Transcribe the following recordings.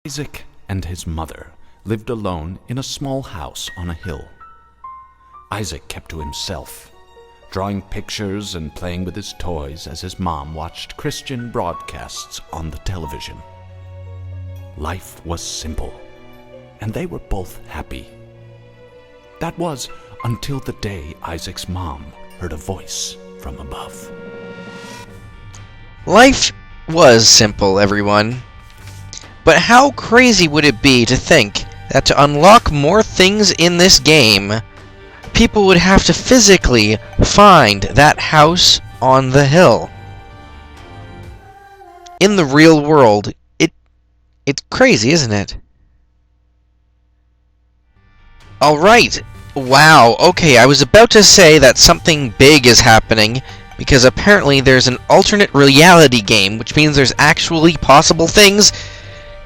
Isaac and his mother lived alone in a small house on a hill. Isaac kept to himself, drawing pictures and playing with his toys as his mom watched Christian broadcasts on the television. Life was simple, and they were both happy. That was until the day Isaac's mom heard a voice from above. Life was simple, everyone. But how crazy would it be to think that to unlock more things in this game, people would have to physically find that house on the hill? In the real world, it's crazy, isn't it? Alright, wow, okay, I was about to say that something big is happening, because apparently there's an alternate reality game, which means there's actually possible things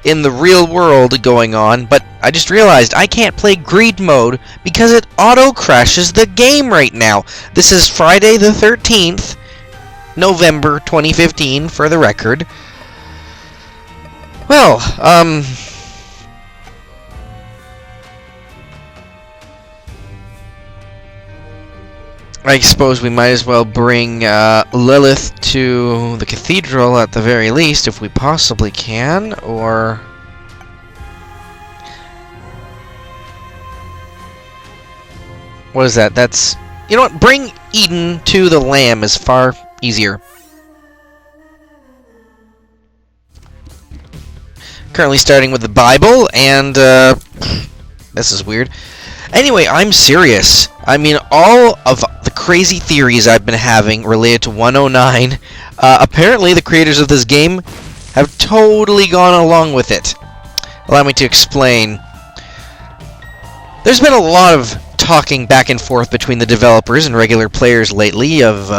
in the real world going on, but I just realized I can't play greed mode because it auto-crashes the game right now. This is Friday the 13th, November 2015, for the record. Well, I suppose we might as well bring Lilith to the cathedral at the very least, if we possibly can, or... What is that? That's... You know what? Bring Eden to the Lamb is far easier. Currently starting with the Bible, and, this is weird. Anyway, I'm serious. I mean, all of the crazy theories I've been having related to 109, apparently the creators of this game have totally gone along with it. Allow me to explain. There's been a lot of talking back and forth between the developers and regular players lately of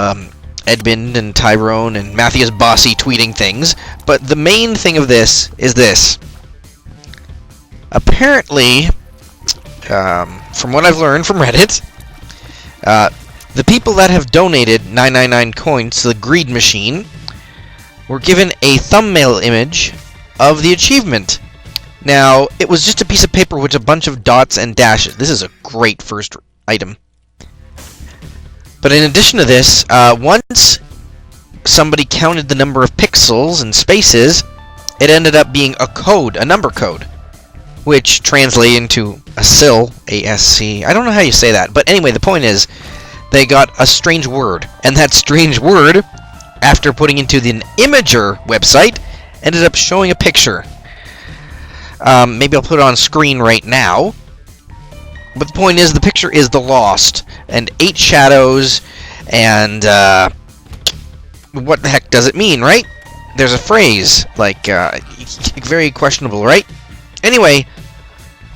Edmund and Tyrone and Matthias Bossy tweeting things, but the main thing of this is this. Apparently, from what I've learned from Reddit, the people that have donated 999 coins to the Greed Machine were given a thumbnail image of the achievement. Now, it was just a piece of paper with a bunch of dots and dashes. This is a great first item. But in addition to this, once somebody counted the number of pixels and spaces, it ended up being a code, a number code, which translates into a SIL, A-S-C. I don't know how you say that, but anyway, the point is, they got a strange word, and that strange word, after putting into the Imager website, ended up showing a picture. Maybe I'll put it on screen right now. But the point is, the picture is the Lost, and 8 shadows, and, what the heck does it mean, right? There's a phrase, like, very questionable, right? Anyway,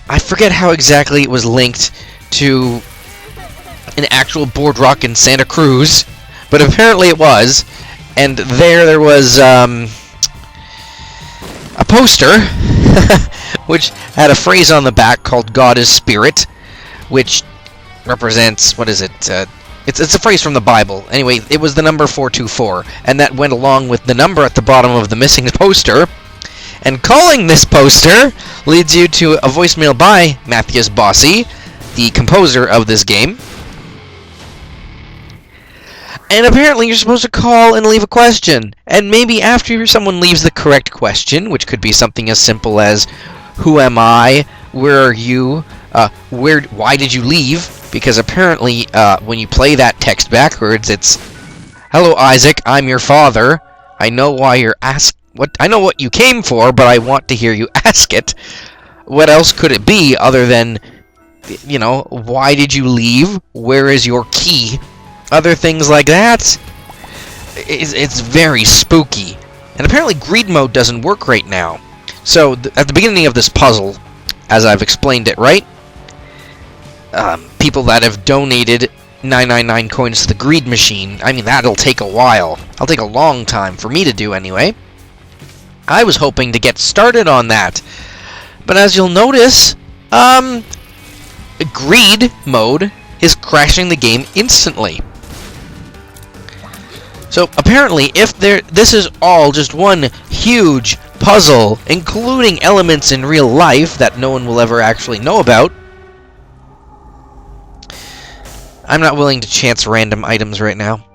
I forget how exactly it was linked to an actual boardwalk in Santa Cruz, but apparently it was, and there was, a poster, which had a phrase on the back called God is Spirit, which represents, what is it, it's a phrase from the Bible. Anyway, it was the number 424, and that went along with the number at the bottom of the missing poster. And calling this poster leads you to a voicemail by Matthias Bossy, the composer of this game. And apparently you're supposed to call and leave a question. And maybe after someone leaves the correct question, which could be something as simple as, who am I? Where are you? Why did you leave? Because apparently when you play that text backwards, it's, hello Isaac, I'm your father. I know why you're I know what you came for, but I want to hear you ask it. What else could it be other than, you know, why did you leave? Where is your key? Other things like that. It's very spooky. And apparently greed mode doesn't work right now. So, at the beginning of this puzzle, as I've explained it, right? People that have donated 999 coins to the Greed Machine, I mean, that'll take a while. It'll take a long time for me to do anyway. I was hoping to get started on that. But as you'll notice, Greed mode is crashing the game instantly. So apparently, if this is all just one huge puzzle, including elements in real life that no one will ever actually know about. I'm not willing to chance random items right now.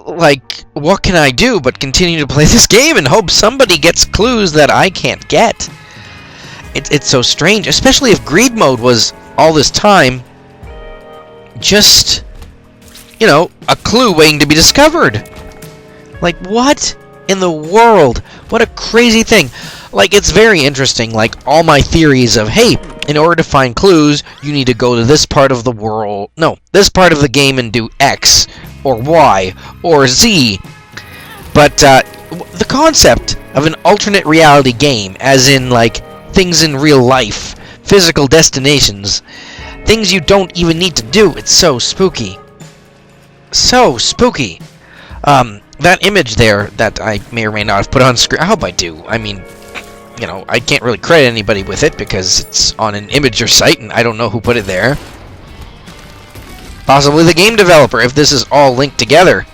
Like, what can I do but continue to play this game and hope somebody gets clues that I can't get? It's so strange, especially if greed mode was all this time just, you know, a clue waiting to be discovered. Like, what in the world? What a crazy thing. Like, it's very interesting, like, all my theories of, hey, in order to find clues, you need to go to this part of the world, no, this part of the game and do X, or Y, or Z. But, the concept of an alternate reality game, as in, like, things in real life, physical destinations, things you don't even need to do, it's so spooky. So spooky. That image there that I may or may not have put on screen, I hope I do. I mean, you know, I can't really credit anybody with it because it's on an Imager site and I don't know who put it there. Possibly the game developer, if this is all linked together.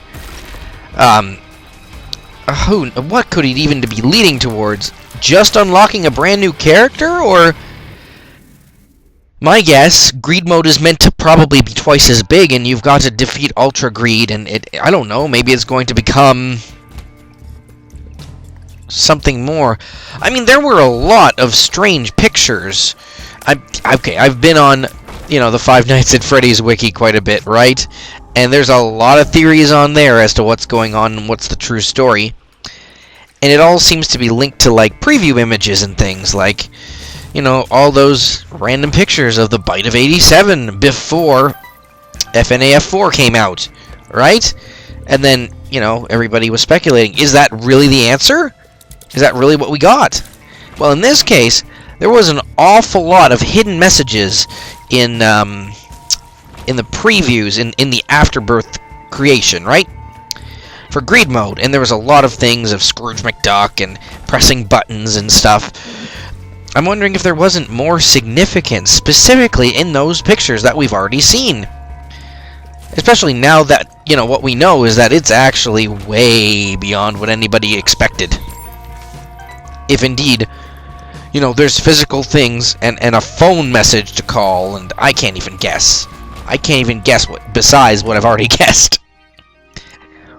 What could it even be leading towards? Just unlocking a brand new character, or... My guess, greed mode is meant to probably be twice as big, and you've got to defeat Ultra Greed, and I don't know, maybe it's going to become something more. I mean, there were a lot of strange pictures. I've been on, you know, the Five Nights at Freddy's wiki quite a bit, right? And there's a lot of theories on there as to what's going on and what's the true story. And it all seems to be linked to, like, preview images and things, like... You know, all those random pictures of the Bite of 87 before FNAF 4 came out, right? And then, you know, everybody was speculating, is that really the answer? Is that really what we got? Well, in this case, there was an awful lot of hidden messages in the previews, in the Afterbirth creation, right? For greed mode, and there was a lot of things of Scrooge McDuck and pressing buttons and stuff. I'm wondering if there wasn't more significance, specifically in those pictures that we've already seen. Especially now that, you know, what we know is that it's actually way beyond what anybody expected. If indeed, you know, there's physical things and a phone message to call, and I can't even guess. I can't even guess what, besides what I've already guessed.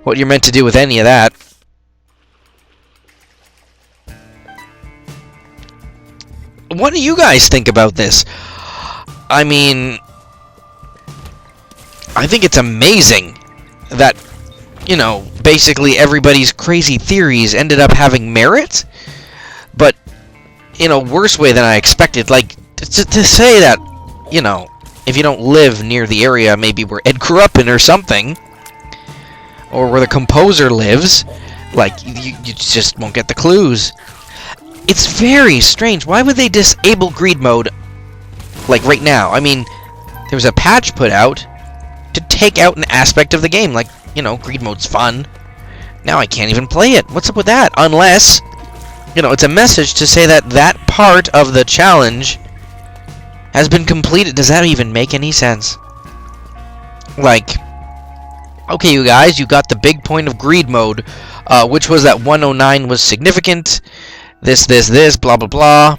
What you're meant to do with any of that. What do you guys think about this? I mean, I think it's amazing that, you know, basically everybody's crazy theories ended up having merit, but in a worse way than I expected. Like, to say that, you know, if you don't live near the area maybe where Ed grew up in or something, or where the composer lives, like, you just won't get the clues. It's very strange. Why would they disable greed mode, like, right now? I mean, there was a patch put out to take out an aspect of the game. Like, you know, greed mode's fun. Now I can't even play it. What's up with that? Unless, you know, it's a message to say that that part of the challenge has been completed. Does that even make any sense? Like, okay, you guys, you got the big point of greed mode, which was that 109 was significant. This, blah, blah, blah.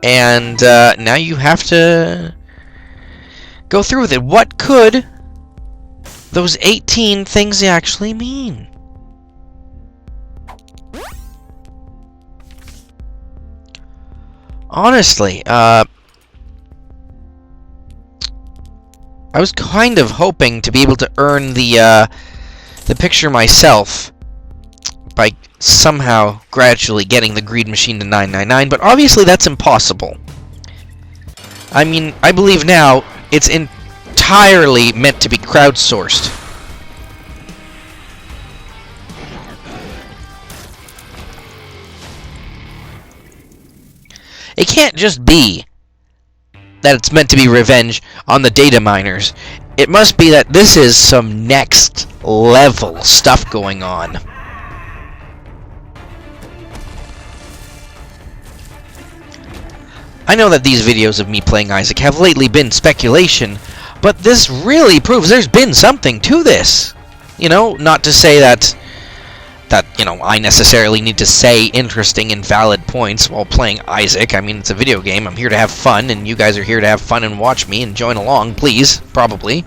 And now you have to go through with it. What could those 18 things actually mean? Honestly, I was kind of hoping to be able to earn the picture myself by somehow gradually getting the greed machine to 999, but obviously that's impossible. I mean, I believe now it's entirely meant to be crowdsourced. It can't just be that it's meant to be revenge on the data miners. It must be that this is some next level stuff going on. I know that these videos of me playing Isaac have lately been speculation, but this really proves there's been something to this. You know, not to say that you know, I necessarily need to say interesting and valid points while playing Isaac. I mean, it's a video game. I'm here to have fun, and you guys are here to have fun and watch me and join along, please, probably.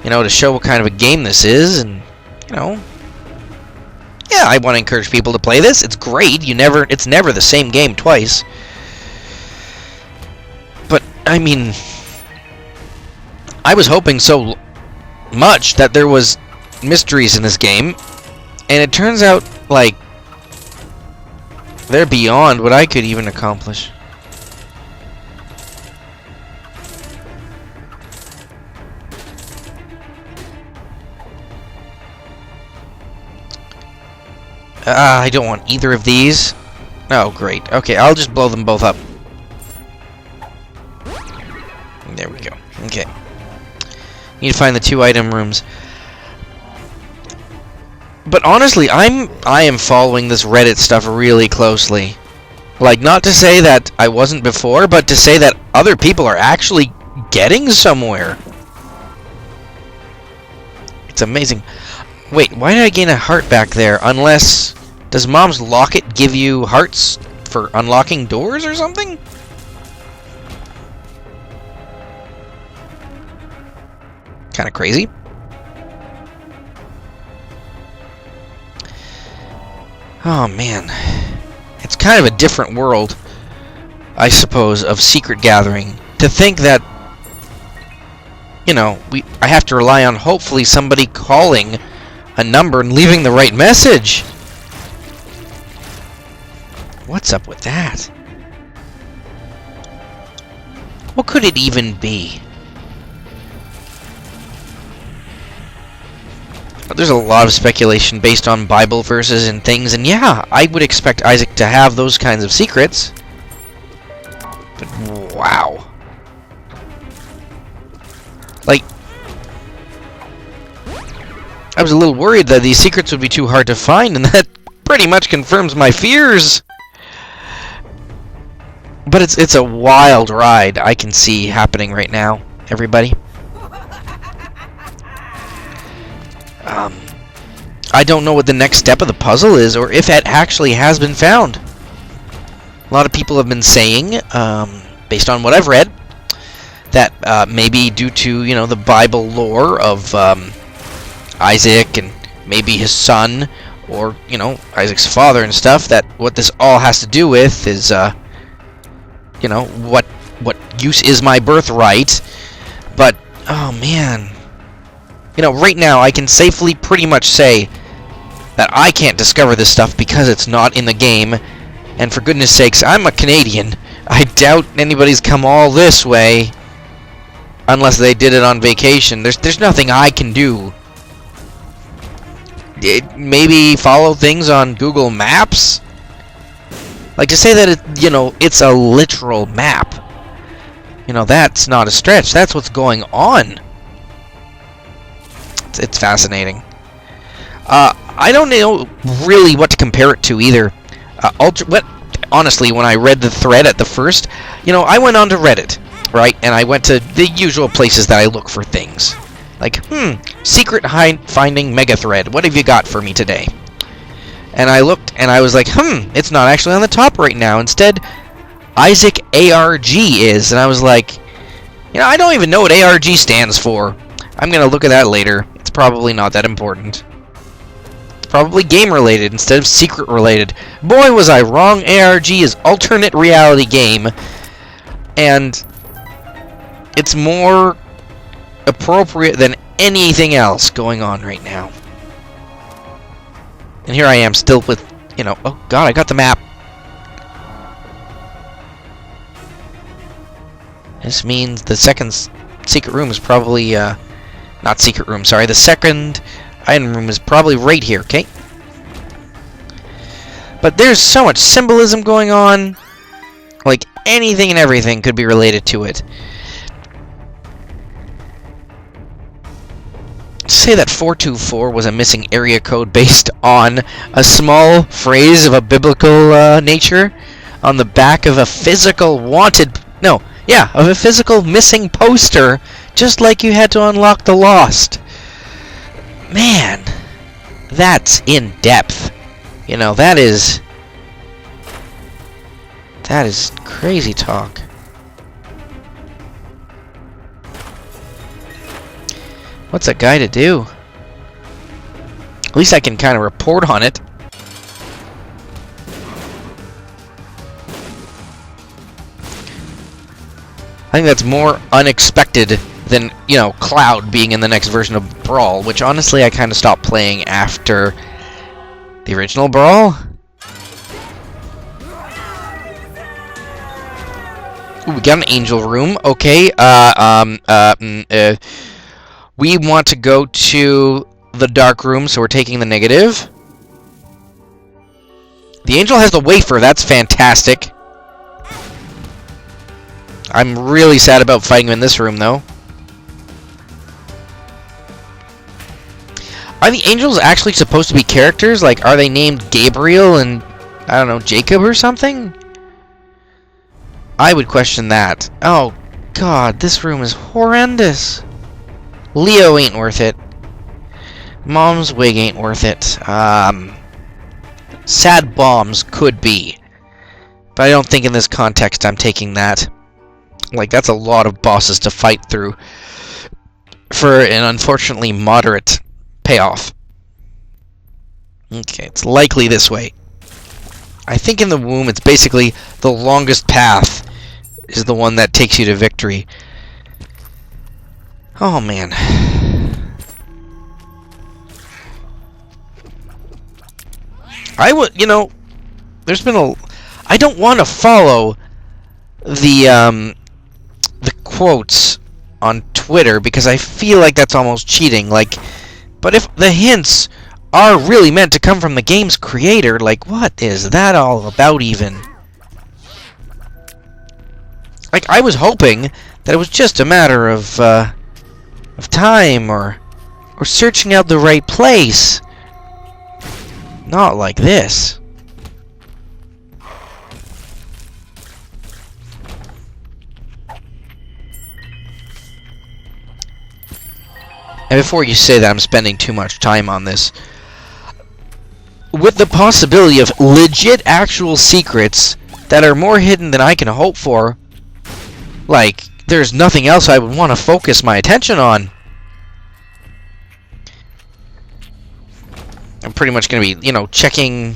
You know, to show what kind of a game this is, and, you know, yeah, I want to encourage people to play this. It's great. It's never the same game twice. But, I mean, I was hoping so much that there was mysteries in this game, and it turns out, like, they're beyond what I could even accomplish. I don't want either of these. Oh, great. Okay, I'll just blow them both up. There we go. Okay. Need to find the 2 item rooms. But honestly, I am following this Reddit stuff really closely. Like, not to say that I wasn't before, but to say that other people are actually getting somewhere. It's amazing. Wait, why did I gain a heart back there? Unless... Does Mom's locket give you hearts for unlocking doors or something? Kind of crazy. Oh, man. It's kind of a different world, I suppose, of secret gathering. To think that, you know, I have to rely on hopefully somebody calling a number and leaving the right message. What's up with that? What could it even be? There's a lot of speculation based on Bible verses and things, and yeah, I would expect Isaac to have those kinds of secrets. But wow. Like, I was a little worried that these secrets would be too hard to find, and that pretty much confirms my fears. But it's a wild ride I can see happening right now, everybody. I don't know what the next step of the puzzle is, or if it actually has been found. A lot of people have been saying, based on what I've read, that maybe due to, you know, the Bible lore of Isaac and maybe his son, or, you know, Isaac's father and stuff, that what this all has to do with is, you know, what use is my birthright. But, oh man. You know, right now I can safely pretty much say that I can't discover this stuff because it's not in the game. And for goodness sakes, I'm a Canadian. I doubt anybody's come all this way unless they did it on vacation. There's nothing I can do. Maybe follow things on Google Maps? Like, to say that, you know, it's a literal map. You know, that's not a stretch. That's what's going on. It's fascinating. I don't know really what to compare it to either. Honestly, when I read the thread at the first, you know, I went on to Reddit, right? And I went to the usual places that I look for things. Like, secret finding mega thread. What have you got for me today? And I looked, and I was like, it's not actually on the top right now. Instead, Isaac ARG is. And I was like, you know, I don't even know what ARG stands for. I'm going to look at that later. It's probably not that important. It's probably game-related instead of secret-related. Boy, was I wrong. ARG is alternate reality game. And it's more appropriate than anything else going on right now. And here I am still with, you know, oh god, I got the map. This means the second secret room is probably, not secret room, sorry. The second item room is probably right here, okay? But there's so much symbolism going on. Like, anything and everything could be related to it. Say that 424 was a missing area code based on a small phrase of a biblical nature on the back of a physical of a physical missing poster, just like you had to unlock the Lost. Man, That's in depth. You know, that is crazy talk. What's a guy to do? At least I can kind of report on it. I think that's more unexpected than, you know, Cloud being in the next version of Brawl, which honestly I kind of stopped playing after the original Brawl. Ooh, we got an angel room. Okay, we want to go to the dark room, so we're taking the negative. The angel has the wafer. That's fantastic. I'm really sad about fighting him in this room, though. Are the angels actually supposed to be characters? Like, are they named Gabriel and, I don't know, Jacob or something? I would question that. Oh, God, this room is horrendous. Leo ain't worth it. Mom's wig ain't worth it. Sad bombs could be. But I don't think in this context I'm taking that. Like, that's a lot of bosses to fight through for an unfortunately moderate payoff. Okay, it's likely this way. I think in the womb it's basically the longest path is the one that takes you to victory. Oh, man. I would, you know, there's been a... I don't want to follow the quotes on Twitter because I feel like that's almost cheating. Like, but if the hints are really meant to come from the game's creator, like, what is that all about even? Like, I was hoping that it was just a matter of time or searching out the right place. Not like this. And before you say that I'm spending too much time on this, with the possibility of legit actual secrets that are more hidden than I can hope for, like, there's nothing else I would want to focus my attention on. I'm pretty much going to be, you know, checking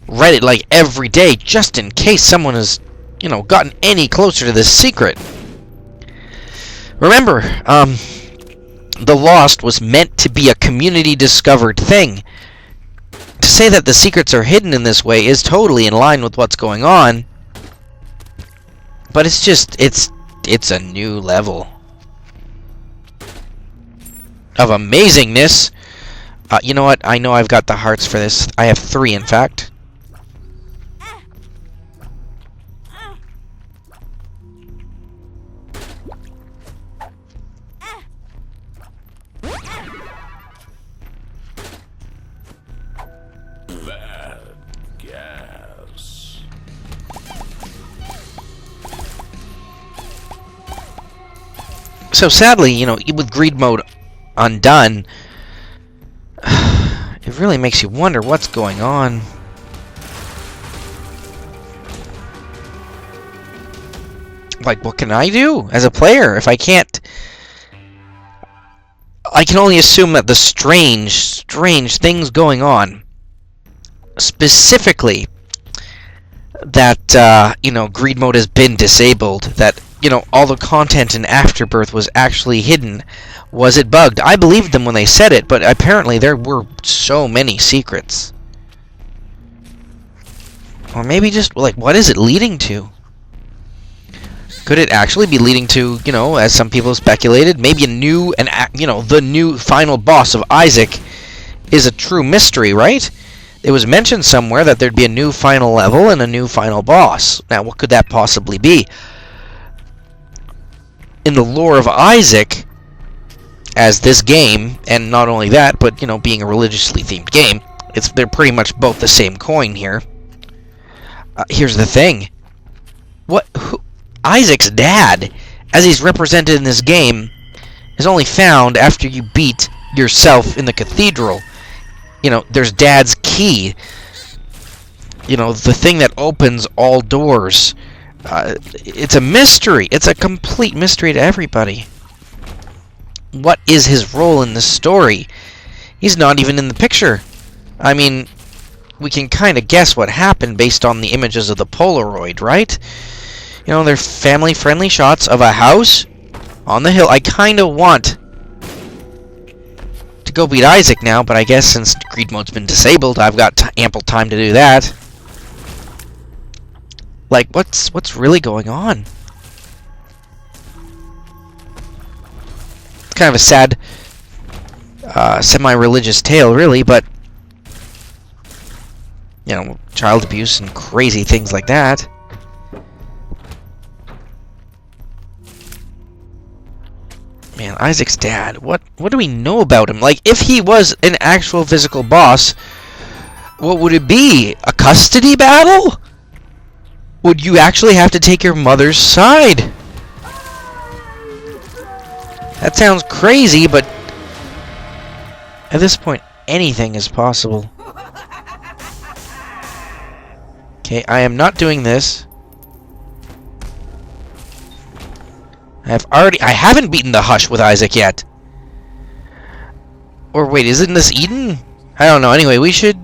Reddit like every day just in case someone has, you know, gotten any closer to this secret. Remember, The Lost was meant to be a community-discovered thing. To say that the secrets are hidden in this way is totally in line with what's going on. But it's just, it's a new level of amazingness. You know what? I know I've got the hearts for this. I have 3, in fact. So sadly, you know, with greed mode undone, it really makes you wonder what's going on. Like, what can I do as a player if I can't... I can only assume that the strange things going on. Specifically, that, you know, greed mode has been disabled, that, you know, all the content in Afterbirth was actually hidden. Was it bugged? I believed them when they said it, but apparently there were so many secrets. Or maybe just, like, what is it leading to? Could it actually be leading to, you know, as some people speculated, maybe you know, the new final boss of Isaac is a true mystery, right? It was mentioned somewhere that there'd be a new final level and a new final boss. Now, what could that possibly be? In the lore of Isaac, as this game, and not only that, but, you know, being a religiously themed game, they're pretty much both the same coin here. Here's the thing. Isaac's dad, as he's represented in this game, is only found after you beat yourself in the cathedral. there's Dad's key. The thing that opens all doors. It's a mystery. It's a complete mystery to everybody. What is his role in this story? He's not even in the picture. I mean, we can kind of guess what happened based on the images of the Polaroid, right? They're family-friendly shots of a house on the hill. I kind of want to go beat Isaac now, but I guess since greed mode's been disabled, I've got ample time to do that. Like, what's really going on? It's kind of a sad, semi-religious tale, really, but child abuse and crazy things like that. Man, Isaac's dad, what do we know about him? Like, if he was an actual physical boss, what would it be? A custody battle? Would you actually have to take your mother's side? That sounds crazy, but at this point, anything is possible. Okay, I am not doing this. I haven't beaten the Hush with Isaac yet. Or wait, isn't this Eden? I don't know. Anyway, we should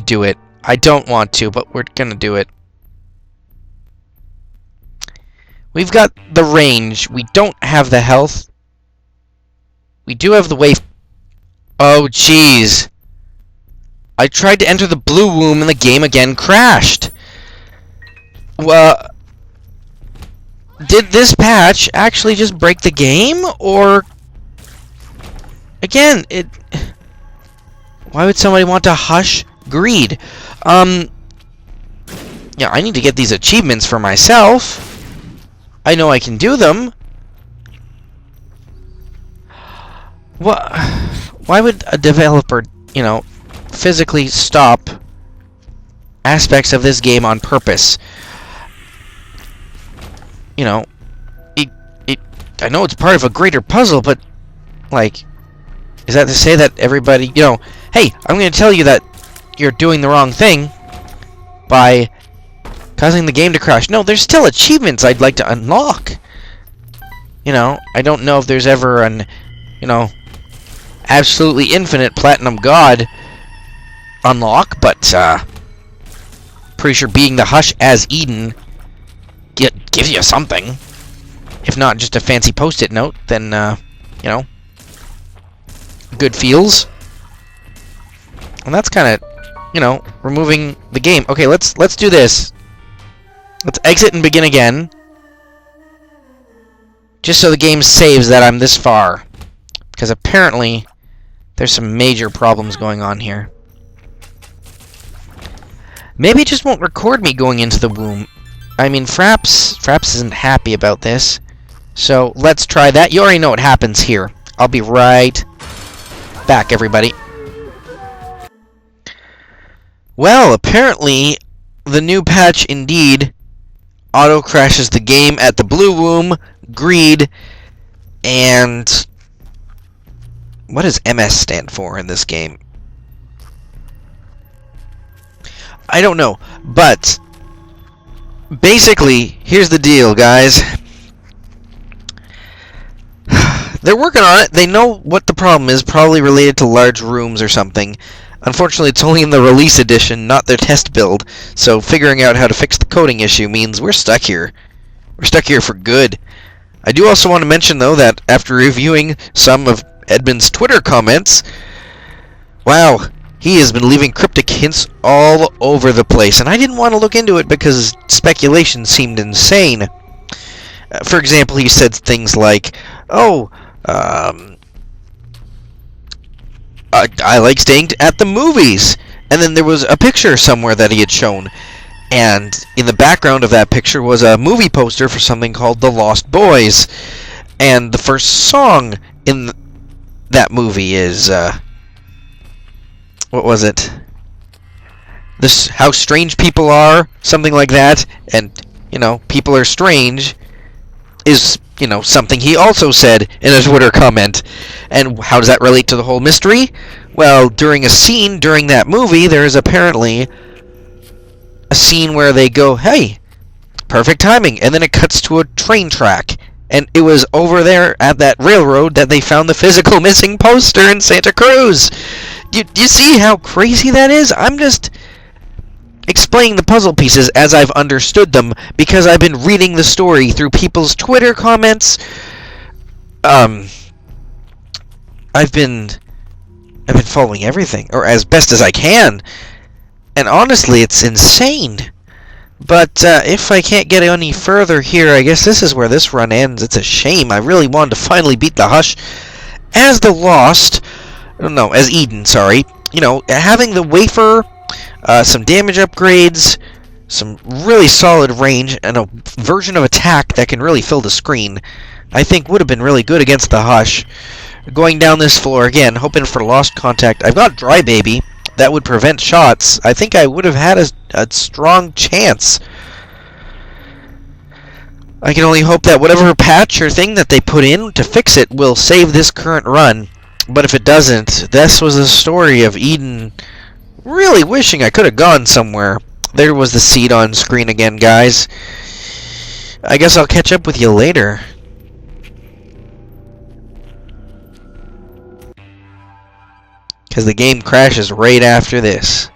do it. I don't want to, but we're gonna do it. We've got the range. We don't have the health. We do have the wave. Oh, jeez. I tried to enter the blue womb and the game again crashed. Well, did this patch actually just break the game? Or, again, why would somebody want to hush greed? Yeah, I need to get these achievements for myself. I know I can do them. Why would a developer, physically stop aspects of this game on purpose? I know it's part of a greater puzzle, but, like, is that to say that everybody, hey, I'm going to tell you that you're doing the wrong thing by causing the game to crash. No, there's still achievements I'd like to unlock. I don't know if there's ever an, absolutely infinite Platinum God unlock, but, pretty sure being the Hush as Eden gives you something. If not just a fancy post-it note, then, good feels. And that's kind of, removing the game. Okay, let's do this. Let's exit and begin again. Just so the game saves that I'm this far. Because apparently, there's some major problems going on here. Maybe it just won't record me going into the womb. I mean, Fraps isn't happy about this. So, let's try that. You already know what happens here. I'll be right back, everybody. Well, apparently, the new patch indeed auto-crashes the game at the blue womb, greed, and what does MS stand for in this game? I don't know, but basically, here's the deal, guys. They're working on it. They know what the problem is, probably related to large rooms or something. Unfortunately, it's only in the release edition, not their test build, so figuring out how to fix the coding issue means we're stuck here. We're stuck here for good. I do also want to mention, though, that after reviewing some of Edmund's Twitter comments, wow, he has been leaving cryptic hints all over the place, and I didn't want to look into it because speculation seemed insane. For example, he said things like, oh, I like staying at the movies. And then there was a picture somewhere that he had shown. And in the background of that picture was a movie poster for something called The Lost Boys. And the first song in that movie is, what was it? This, How Strange People Are, something like that. And, people are strange is, something he also said in a Twitter comment. And how does that relate to the whole mystery? Well, during that movie, there is apparently a scene where they go, hey, perfect timing, and then it cuts to a train track. And it was over there at that railroad that they found the physical missing poster in Santa Cruz. Do you see how crazy that is? I'm just explaining the puzzle pieces as I've understood them because I've been reading the story through people's Twitter comments. I've been following everything, or as best as I can, and honestly, it's insane. But if I can't get any further here, I guess this is where this run ends. It's a shame. I really wanted to finally beat the Hush as as Eden, sorry. You know, having the wafer, some damage upgrades, some really solid range, and a version of attack that can really fill the screen, I think would have been really good against the Hush. Going down this floor again, hoping for lost contact. I've got Dry Baby. That would prevent shots. I think I would have had a strong chance. I can only hope that whatever patch or thing that they put in to fix it will save this current run. But if it doesn't, this was the story of Eden really wishing I could have gone somewhere. There was the seed on screen again, guys. I guess I'll catch up with you later. Because the game crashes right after this.